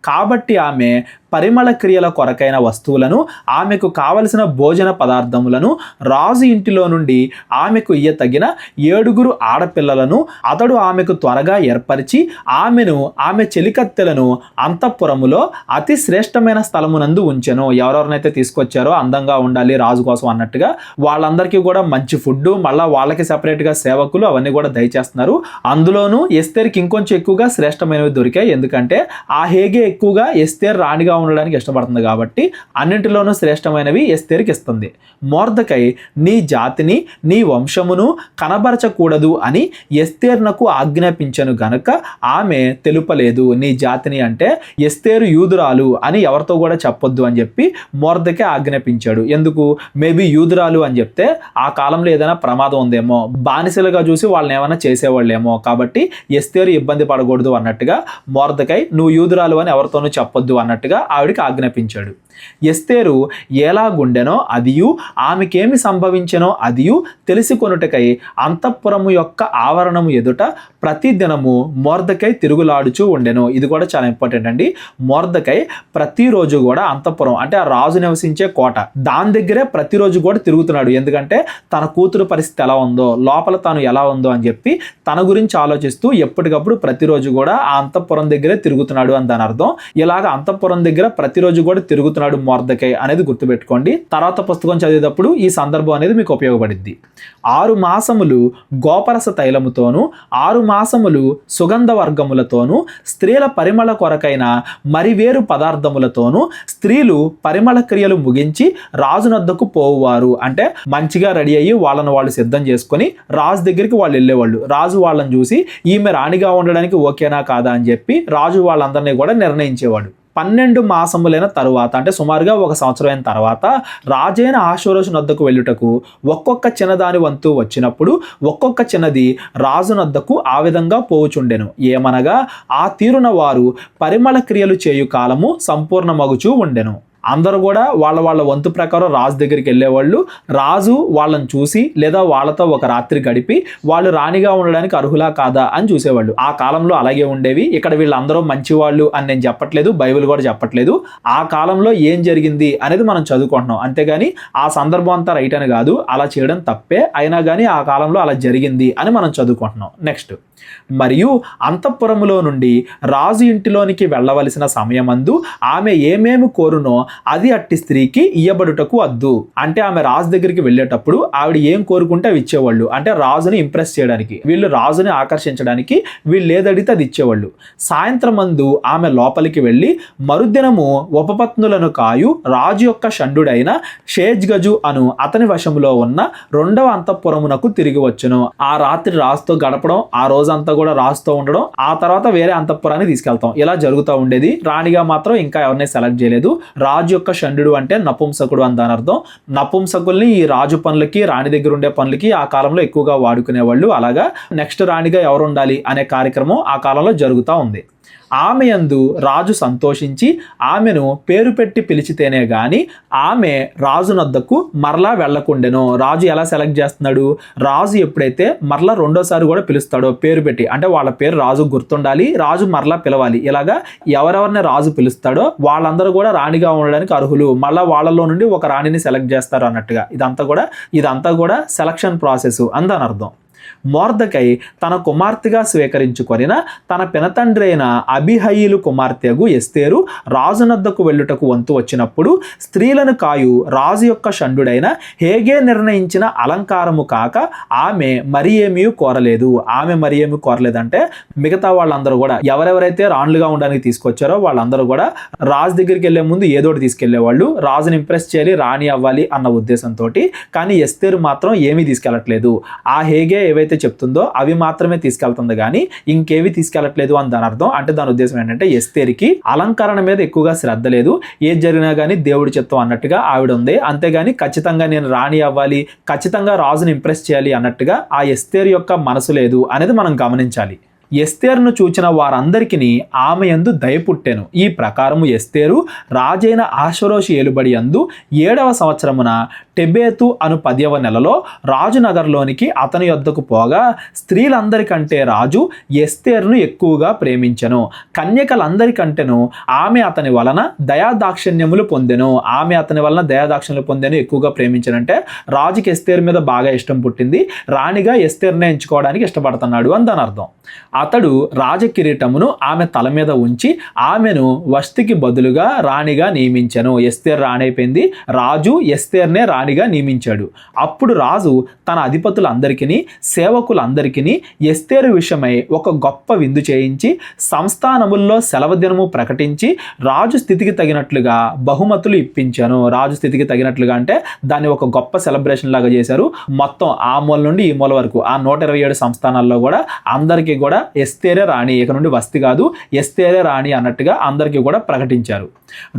కాబట్టి ఆమె పరిమళ క్రియల కొరకైన వస్తువులను, ఆమెకు కావలసిన భోజన పదార్థములను రాజు ఇంటిలో నుండి ఆమెకు ఇయ్యతగిన 7 ఆడపిల్లలను అతడు ఆమెకు త్వరగా ఏర్పరిచి ఆమెను ఆమె చెలికత్తెలను అంతఃపురములో అతి శ్రేష్టమైన స్థలమునందు ఉంచెను. ఎవరెవరినైతే తీసుకొచ్చారో అందంగా ఉండాలి రాజు కోసం అన్నట్టుగా వాళ్ళందరికీ కూడా మంచి ఫుడ్, మళ్ళీ వాళ్ళకి సెపరేట్గా సేవకులు అవన్నీ కూడా దయచేస్తున్నారు. అందులోనూ ఎస్తేర్కి ఇంకొంచెం ఎక్కువగా శ్రేష్టమైనవి దొరికాయి. ఎందుకంటే ఆ హేగే ఎక్కువగా ఎస్తేర్ రాణిగా ఉండడానికి ఇష్టపడుతుంది కాబట్టి అన్నింటిలోనూ శ్రేష్టమైనవి ఎస్తేర్కి ఇస్తుంది. మొర్దెకై నీ జాతిని నీ వంశమును కనబరచకూడదు అని ఎస్తేర్నకు ఆజ్ఞాపించను గనుక ఆమె తెలుపలేదు. నీ జాతిని అంటే ఎస్తేరు యూదురాలు అని ఎవరితో కూడా చెప్పొద్దు అని చెప్పి మొర్దెకై ఆజ్ఞాపించాడు. ఎందుకు? మేబీ యూదురాలు అని చెప్తే ఆ కాలంలో ఏదైనా ప్రమాదం ఉందేమో, బానిసలుగా చూసి వాళ్ళని ఏమైనా చేసేవాళ్ళేమో, కాబట్టి ఎస్తేరు ఇబ్బంది పడకూడదు అన్నట్టుగా మొర్దెకై నువ్వు యూదురాలు అని ఎవరితోనూ చెప్పొద్దు అన్నట్టుగా ఆవిడికి ఆజ్ఞాపించాడు. ఎస్తేరు ఎలాగుండెనో అదియు ఆమెకేమి సంభవించెనో అదియు తెలిసి కొనుటకై అంతఃపురము యొక్క ఆవరణము ఎదుట ప్రతిదినము మొర్దెకై తిరుగులాడుచూ ఉండెను. ఇది కూడా చాలా ఇంపార్టెంట్ అండి. మొర్దెకై ప్రతిరోజు కూడా అంతఃపురం అంటే ఆ రాజు నివసించే కోట, దాని దగ్గరే ప్రతిరోజు కూడా తిరుగుతున్నాడు. ఎందుకంటే తన కూతురు పరిస్థితి ఎలా ఉందో, లోపల తాను ఎలా ఉందో అని చెప్పి తన గురించి ఆలోచిస్తూ ఎప్పటికప్పుడు ప్రతిరోజు కూడా ఆ అంతఃపురం దగ్గరే తిరుగుతున్నాడు అని దాని అర్థం. ఇలాగ అంతఃపురం దగ్గర ప్రతిరోజు కూడా తిరుగుతున్నాడు మొర్దెకై అనేది గుర్తుపెట్టుకోండి. తర్వాత పుస్తకం చదివేటప్పుడు ఈ సందర్భం అనేది మీకు ఉపయోగపడిద్ది. 6 మాసములు గోపరస తైలముతోనూ 6 మాసములు సుగంధ వర్గములతోనూ స్త్రీల పరిమళ కొరకైన మరివేరు పదార్థములతోనూ స్త్రీలు పరిమళ క్రియలు ముగించి రాజునొద్దకు పోవువారు. అంటే మంచిగా రెడీ అయ్యి వాళ్ళను వాళ్ళు సిద్ధం చేసుకొని రాజు దగ్గరికి వాళ్ళు వెళ్ళేవాళ్ళు. రాజు వాళ్ళని చూసి ఈమె రాణిగా ఉండడానికి ఓకేనా కాదా అని చెప్పి రాజు వాళ్ళందరినీ కూడా నిర్ణయించేవాడు. 12 మాసములైన తరువాత అంటే సుమారుగా 1 సంవత్సరం అయిన తర్వాత రాజైన ఆశ్వరోషు నొద్దకు వెళ్ళుటకు ఒక్కొక్క చిన్నదాని వంతు వచ్చినప్పుడు ఒక్కొక్క చిన్నది రాజు నొద్దకు ఆ విధంగా పోవుచుండెను. ఏమనగా ఆ తీరున వారు పరిమళ క్రియలు చేయు కాలము సంపూర్ణమగుచూ ఉండెను. అందరూ కూడా వాళ్ళ వంతు ప్రకారం రాజు దగ్గరికి వెళ్ళేవాళ్ళు. రాజు వాళ్ళని చూసి లేదా వాళ్ళతో ఒక రాత్రి గడిపి వాళ్ళు రాణిగా ఉండడానికి అర్హులా కాదా అని చూసేవాళ్ళు. ఆ కాలంలో అలాగే ఉండేవి. ఇక్కడ వీళ్ళందరూ మంచివాళ్ళు అని నేను చెప్పట్లేదు, బైబిల్ కూడా చెప్పట్లేదు. ఆ కాలంలో ఏం జరిగింది అనేది మనం చదువుకుంటున్నాం, అంతేగాని ఆ సందర్భం అంతా రైట్ అని కాదు. అలా చేయడం తప్పే, అయినా కానీ ఆ కాలంలో అలా జరిగింది అని మనం చదువుకుంటున్నాం. నెక్స్ట్, మరియు అంతఃపురములో నుండి రాజు ఇంటిలోనికి వెళ్ళవలసిన సమయమందు ఆమె ఏమేమి కోరునో అది అట్టి స్త్రీకి ఇయ్యబడుటకు వద్దు. అంటే ఆమె రాజు దగ్గరికి వెళ్ళేటప్పుడు ఆవిడ ఏం కోరుకుంటే అవి ఇచ్చేవాళ్ళు. అంటే రాజుని ఇంప్రెస్ చేయడానికి, వీళ్ళు రాజుని ఆకర్షించడానికి వీళ్ళు ఏదడితే అది ఇచ్చేవాళ్ళు. సాయంత్రం మందు ఆమె లోపలికి వెళ్ళి మరుదినము ఉపపత్నులను కాయు రాజు యొక్క షండుడైన షేజ్గజు అను అతని వశములో ఉన్న 2వ అంతఃపురమునకు తిరిగి వచ్చును. ఆ రాత్రి రాజుతో గడపడం, ఆ రోజంతా కూడా రాజుతో ఉండడం, ఆ తర్వాత వేరే అంతఃపురాన్ని తీసుకెళ్తాం, ఇలా జరుగుతూ ఉండేది. రాణిగా మాత్రం ఇంకా ఎవరిని సెలెక్ట్ చేయలేదు. రాజు యొక్క షండు అంటే నపుంసకుడు అని దాని అర్థం. నపుంసకుల్ని ఈ రాజు పనులకి, రాణి దగ్గర ఉండే పనులకి ఆ కాలంలో ఎక్కువగా వాడుకునేవాళ్ళు. అలాగా నెక్స్ట్ రాణిగా ఎవరు ఉండాలి అనే కార్యక్రమం ఆ కాలంలో జరుగుతూ ఉంది. ఆమె యందు రాజు సంతోషించి ఆమెను పేరు పెట్టి పిలిచితేనే గాని ఆమె రాజు నొద్దకు మరలా వెళ్లకుండెను. రాజు ఎలా సెలెక్ట్ చేస్తున్నాడు? రాజు ఎప్పుడైతే మరలా రెండోసారి కూడా పిలుస్తాడో పేరు పెట్టి, అంటే వాళ్ళ పేరు రాజు గుర్తుండాలి, రాజు మరలా పిలవాలి. ఇలాగా ఎవరెవరిని రాజు పిలుస్తాడో వాళ్ళందరూ కూడా రాణిగా ఉండడానికి అర్హులు. మళ్ళా వాళ్ళలో నుండి ఒక రాణిని సెలెక్ట్ చేస్తారు అన్నట్టుగా ఇదంతా కూడా సెలక్షన్ ప్రాసెస్ అని దాని అర్థం. మొర్దెకై తన కుమార్తెగా స్వీకరించుకొనిన తన పినతండ్రి అయిన అబీహయీలు కుమార్తెగు ఎస్తేరు రాజునొద్దకు వెళ్ళుటకు వంతు వచ్చినప్పుడు స్త్రీలను కాయు రాజు యొక్క షండుడైన హేగే నిర్ణయించిన అలంకారము కాక ఆమె మరి ఏమీ కోరలేదు. అంటే మిగతా వాళ్ళందరూ కూడా ఎవరెవరైతే రాణులుగా ఉండడానికి తీసుకొచ్చారో వాళ్ళందరూ కూడా రాజు దగ్గరికి వెళ్లే ముందు ఏదోటి తీసుకెళ్లేవాళ్ళు, రాజుని ఇంప్రెస్ చేయాలి, రాణి అవ్వాలి అన్న ఉద్దేశంతో. కానీ ఎస్తేరు మాత్రం ఏమీ తీసుకెళ్లట్లేదు. ఆ హేగే ఏవైతే చెప్తుందో అవి మాత్రమే తీసుకెళ్తుంది కానీ ఇంకేవి తీసుకెళ్లట్లేదు అని దాని అర్థం. అంటే దాని ఉద్దేశం ఏంటంటే ఎస్తేరుకి అలంకరణ మీద ఎక్కువగా శ్రద్ధ లేదు, ఏది జరిగినా కానీ దేవుడి చిత్తం అన్నట్టుగా ఆవిడ ఉంది. అంతేగాని ఖచ్చితంగా నేను రాణి అవ్వాలి, ఖచ్చితంగా రాజుని ఇంప్రెస్ చేయాలి అన్నట్టుగా ఆ ఎస్తేరు యొక్క మనసు లేదు అనేది మనం గమనించాలి. ఎస్తేరును చూచిన వారందరికీ ఆమె యందు దయ పుట్టెను. ఈ ప్రకారము ఎస్తేరు రాజైన ఆశ్వరోషు ఏలుబడి యందు 7వ సంవత్సరమున టెబేతు అను 10వ నెలలో రాజు నగర్లోనికి అతని యొద్దకు పోగా స్త్రీలందరికంటే రాజు ఎస్తేరును ఎక్కువగా ప్రేమించెను. కన్యకలందరికంటేను ఆమె అతని వలన దయాదాక్షిణ్యములు పొందెను. ఆమె అతని వలన దయాదాక్షిణ్యములు పొందెను, ఎక్కువగా ప్రేమించనంటే రాజుకి ఎస్తేరు మీద బాగా ఇష్టం పుట్టింది, రాణిగా ఎస్తేరునే ఎంచుకోవడానికి ఇష్టపడుతున్నాడు అని దాని అర్థం. అతడు రాజకిరీటమును ఆమె తల మీద ఉంచి ఆమెను వష్టికి బదులుగా రాణిగా నియమించెను. ఎస్తేరు రాణి అయిపోయింది, రాజు ఎస్తేర్నే రాణిగా నియమించాడు. అప్పుడు రాజు తన అధిపతులందరికీ సేవకులందరికీ ఎస్తేరు విషయమై ఒక గొప్ప విందు చేయించి సంస్థానముల్లో సెలవు దినము ప్రకటించి రాజు స్థితికి తగినట్లుగా బహుమతులు ఇప్పించాను. రాజు స్థితికి తగినట్లుగా అంటే దాన్ని ఒక గొప్ప సెలబ్రేషన్ లాగా చేశారు. మొత్తం ఆ మూల నుండి ఈ మూల వరకు ఆ 127 సంస్థానాల్లో కూడా అందరికీ కూడా ఎస్తేరే రాణి, ఇక నుండి వస్తి కాదు ఎస్తేరే రాణి అన్నట్టుగా అందరికీ కూడా ప్రకటించారు.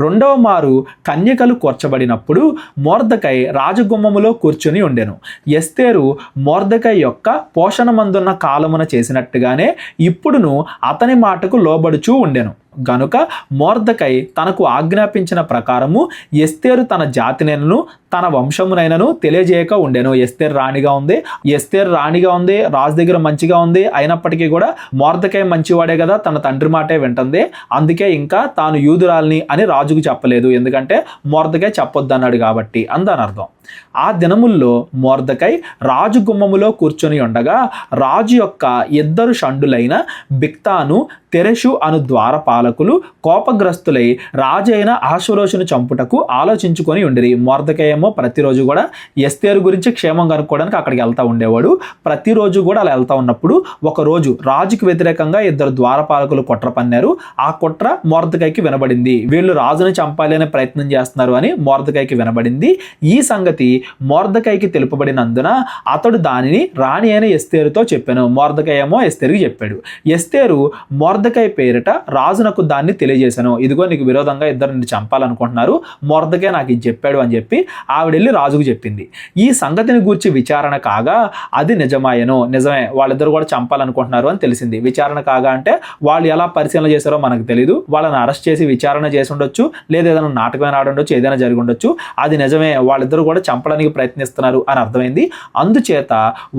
రెండవ మారు కన్యకలు కూర్చబడినప్పుడు మొర్దెకై రాజగుమ్మములో కూర్చుని ఉండెను. ఎస్తేరు మొర్దెకై యొక్క పోషణమందున్న కాలమున చేసినట్టుగానే ఇప్పుడును అతని మాటకు లోబడుచూ ఉండెను. గనుక మొర్దెకై తనకు ఆజ్ఞాపించిన ప్రకారము ఎస్తేరు తన జాతినైనను తన వంశమునైనను తెలియజేయక ఉండెను. ఎస్తేరు రాణిగా ఉంది, రాజు దగ్గర మంచిగా ఉంది, అయినప్పటికీ కూడా మొర్దెకై మంచివాడే కదా, తన తండ్రి మాటే వింటుంది, అందుకే ఇంకా తాను యూదురాల్ని అని రాజుకు చెప్పలేదు, ఎందుకంటే మొర్దెకై చెప్పొద్దన్నాడు కాబట్టి అని దాని అర్థం. ఆ దినముల్లో మొర్దెకై రాజు గుమ్మములో కూర్చొని ఉండగా రాజు యొక్క 2 షండులైన బిక్తాను తెరెషు అను ద్వారపాలకులు కోపగ్రస్తులై రాజైన ఆశ్వరోషును చంపుటకు ఆలోచించుకొని ఉండిరి. మొర్దెకై ఏమో ప్రతిరోజు కూడా ఎస్తేరు గురించి క్షేమం కనుక్కోవడానికి అక్కడికి వెళ్తూ ఉండేవాడు. ప్రతిరోజు కూడా అలా వెళ్తా ఉన్నప్పుడు ఒకరోజు రాజుకు వ్యతిరేకంగా 2 ద్వారపాలకులు కుట్ర పన్నారు. ఆ కుట్ర మొర్దెకైకి వినబడింది. వీళ్ళు రాజుని చంపాలి అనే ప్రయత్నం చేస్తున్నారు అని మొర్దెకైకి వినబడింది. ఈ సంగతి మొర్దెకైకి తెలుపబడినందున అతడు దానిని రాణి అయిన ఎస్తేరుతో చెప్పాను. మొర్దెకై ఏమో ఎస్తేరుకి చెప్పాడు. ఎస్తేరు మొర్దెకై పేరిట రాజునకు దాన్ని తెలియజేశాను. ఇదిగో నీకు విరోధంగా ఇద్దరు చంపాలనుకుంటున్నారు, మొర్దెకై నాకు ఇది చెప్పాడు అని చెప్పి ఆవిడెళ్ళి రాజుకు చెప్పింది. ఈ సంగతిని గూర్చి విచారణ కాగా అది నిజమే, వాళ్ళిద్దరు కూడా చంపాలనుకుంటున్నారు అని తెలిసింది. విచారణ కాగా అంటే వాళ్ళు ఎలా పరిశీలన చేశారో మనకు తెలియదు, వాళ్ళని అరెస్ట్ చేసి విచారణ చేసి ఉండొచ్చు, లేదా ఏదైనా నాటకమైన ఆడుండొచ్చు, ఏదైనా జరిగి ఉండొచ్చు. అది నిజమే, వాళ్ళిద్దరు కూడా చంపడానికి ప్రయత్నిస్తున్నారు అని అర్థమైంది. అందుచేత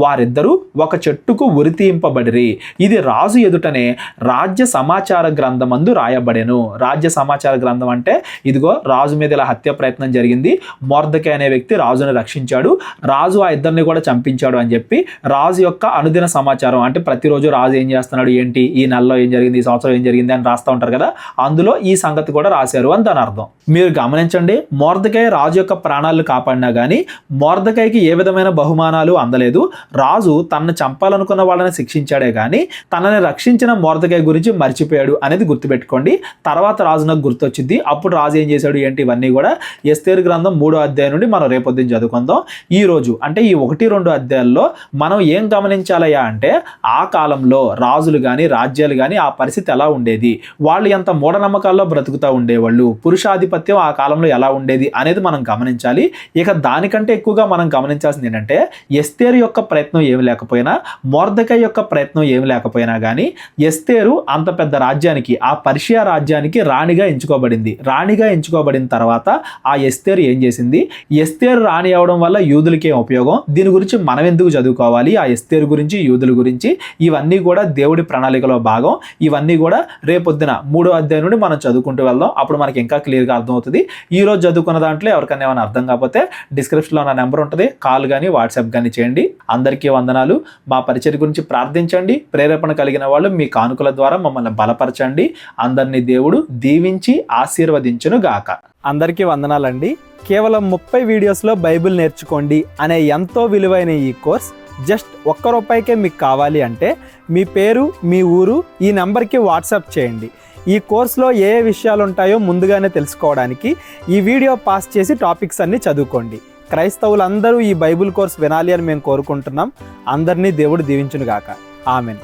వారిద్దరూ ఒక చెట్టుకు ఉరితీయింపబడిరి. ఇది రాజు ఎదుటనే రాజ్య సమాచార గ్రంథమందు రాయబడెను. రాజ్య సమాచార గ్రంథం అంటే ఇదిగో రాజు మీద ఇలా హత్య ప్రయత్నం జరిగింది, మొర్దెకై అనే వ్యక్తి రాజుని రక్షించాడు, రాజు ఆ ఇద్దరిని కూడా చంపించాడు అని చెప్పి రాజు యొక్క అనుదిన సమాచారం, అంటే ప్రతిరోజు రాజు ఏం చేస్తున్నాడు, ఏంటి ఈ నెలలో ఏం జరిగింది, ఈ సంవత్సరం ఏం జరిగింది అని రాస్తూ ఉంటారు కదా, అందులో ఈ సంగతి కూడా రాశారు అని దాని అర్థం. మీరు గమనించండి, మొర్దెకై రాజు యొక్క ప్రాణాలను కాపాడినా కానీ మొర్దెకైకి ఏ విధమైన బహుమానాలు అందలేదు. రాజు తనను చంపాలనుకున్న వాళ్ళని శిక్షించాడే కానీ తనని రక్షించిన మొర్దెకై గురించి మర్చిపోయాడు అనేది గుర్తుపెట్టుకోండి. తర్వాత రాజు నాకు గుర్తొచ్చింది. అప్పుడు రాజు ఏం చేశాడు ఏంటి ఇవన్నీ కూడా ఎస్తేరు గ్రంథం 3వ అధ్యాయం నుండి మనం రేపొద్దున చదువుకుందాం. ఈ రోజు అంటే ఈ 1-2 అధ్యాయాల్లో మనం ఏం గమనించాలయ్యా అంటే ఆ కాలంలో రాజులు కానీ రాజ్యాలు కానీ ఆ పరిస్థితి ఎలా ఉండేది, వాళ్ళు ఎంత మూఢనమ్మకాల్లో బ్రతుకుతూ ఉండేవాళ్ళు, పురుషాధిపత్యం ఆ కాలంలో ఎలా ఉండేది అనేది మనం గమనించాలి. ఇక దానికంటే ఎక్కువగా మనం గమనించాల్సింది ఏంటంటే ఎస్తేరు యొక్క ప్రయత్నం ఏమి లేకపోయినా, మొర్దెకై యొక్క ప్రయత్నం ఏమి లేకపోయినా కానీ ఎస్తేరు అంత పెద్ద రాజ్యానికి, ఆ పర్షియా రాజ్యానికి రాణిగా ఎంచుకోబడింది. రాణిగా ఎంచుకోబడిన తర్వాత ఆ ఎస్తేరు ఏం చేసింది, ఎస్తేరు రాణి అవడం వల్ల యూదులకి ఏం ఉపయోగం, దీని గురించి మనం ఎందుకు చదువుకోవాలి, ఆ ఎస్తేరు గురించి యూదుల గురించి, ఇవన్నీ కూడా దేవుడి ప్రణాళికలో భాగం. ఇవన్నీ కూడా రేపొద్దున 3వ అధ్యాయం నుండి మనం చదువుకుంటూ వెళ్దాం. అప్పుడు మనకి ఇంకా క్లియర్గా అర్థమవుతుంది. ఈ రోజు చదువుకున్న దాంట్లో ఎవరికైనా ఏమైనా అర్థం కాకపోతే డిస్క్రిప్షన్లో నా నెంబర్ ఉంటుంది, కాల్ కానీ వాట్సాప్ కానీ చేయండి. అందరికీ వందనాలు. మా పరిచయం గురించి ప్రార్థించండి. ప్రేరేపణ కలిగిన వాళ్ళు మీ కానుకల ద్వారా మమ్మల్ని బలపరచండి. అందరినీ దేవుడు దీవించి ఆశీర్వదించును గాక. అందరికీ వందనాలండి. కేవలం 30 వీడియోస్లో బైబిల్ నేర్చుకోండి అనే ఎంతో విలువైన ఈ కోర్స్ జస్ట్ ₹1 మీకు కావాలి అంటే మీ పేరు, మీ ఊరు ఈ నెంబర్కి వాట్సాప్ చేయండి. ఈ కోర్సులో ఏ విషయాలు ఉంటాయో ముందుగానే తెలుసుకోవడానికి ఈ వీడియో పాస్ చేసి టాపిక్స్ అన్నీ చదువుకోండి. క్రైస్తవులందరూ ఈ బైబిల్ కోర్స్ వినాలి అని మేము కోరుకుంటున్నాం. అందరినీ దేవుడు దీవించును గాక. ఆమెన్.